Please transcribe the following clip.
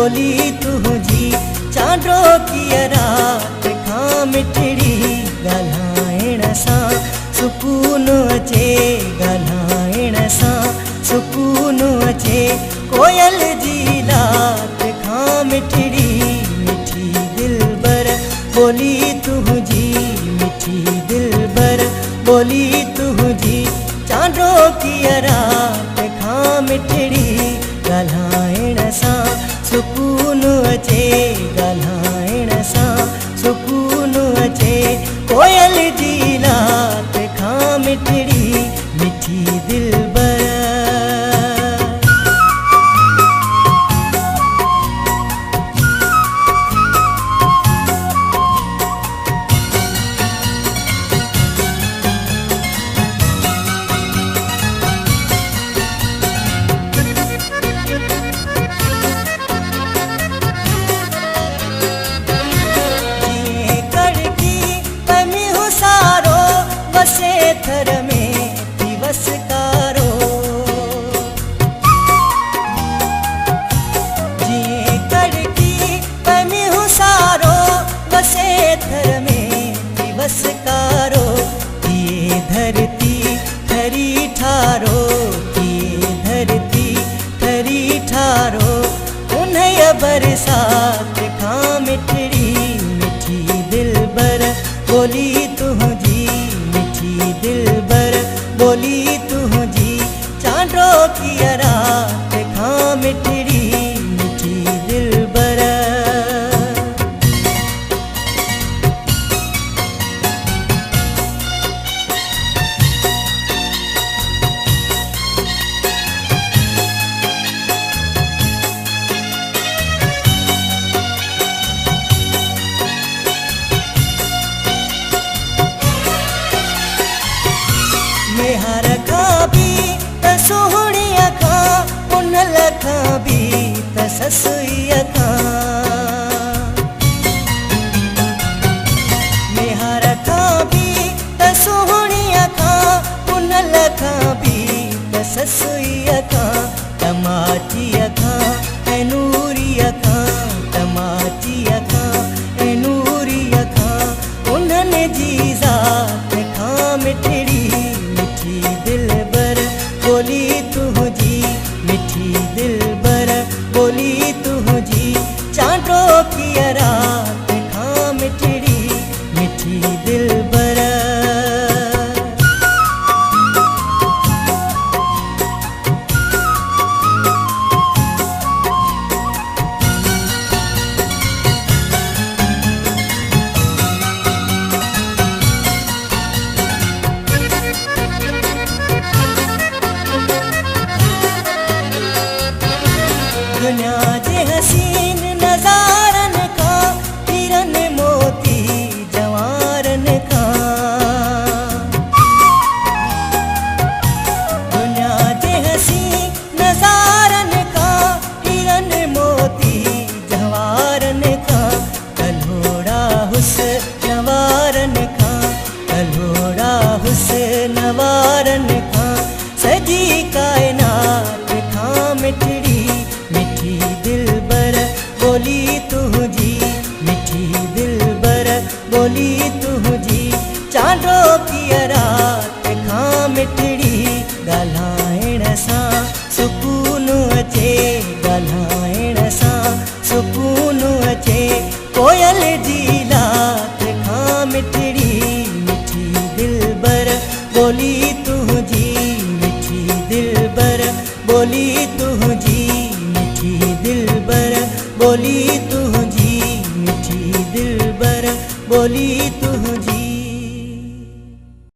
बोली तुझी चांडो की रात खां मिठड़ी ॻाल्हाइण सां सुकून अचे ॻाल्हाइण सां सुकून अचे कोयल जी लात खां मिठड़ी मिठी दिलबर बोली तुझी मिठी दिलबर बोली तुझी चांडो की रात खां मिठड़ी ॻाल्हाइण सां सुकून अचे ॻाल्हाइण सां सुकून अचे कोयल जी लात खां मिठड़ी मिठी दिलबर। बसे थर में दिवस कारो जिए कड़की पमी हुसारो बसे थर में दिवस कारो ये धरती थरी ठारो ये धरती थरी ठारो उन्हें बरसात खां मिठड़ी मिठी दिलबर बोली तुझी दिलबर बोली तुझी चांडो की रात खां मिठड़ी मिठी दिलबर। मेहर खां भी त सोहणी खां उनल खां भी त ससुईअ खां मेहर खां भी त सोहणी खां उनल खां भी त ससुईअ खां टमाटीअ खां ऐं नूरीअ खां टमाटीअ खां ऐं नूरीअ खां उन्हनि जी ज़ात खां मिठड़ी दिलबर बोली तुझी मिठी दिलबर बोली तुझी चांडो की रात खां मिठड़ी मिठी दिलबर। दुनिया जे हसीन नज़ारन खां हिरन मोती जवारन खां दुनिया जे हसीन नज़ारन खां हिरन मोती जवारन खां कल्होड़ा हुस्नवारन खां कल्होड़ा हुस्नवारन खां सजी कायनात खां मिठड़ी मिठी दिलबर बोली तुझी मिठी दिलबर बोली तुझी चांडो की रात खां मिठड़ी ॻाल्हाइण सां सुकून अचे ॻाल्हाइण सां सुकून अचे कोयल जी लात खां मिठड़ी मिठी दिलबर बोली तुझी मिठी दिलबर बोली तुझी दिलबर बोली तुझी मिठी दिलबर बोली तुझी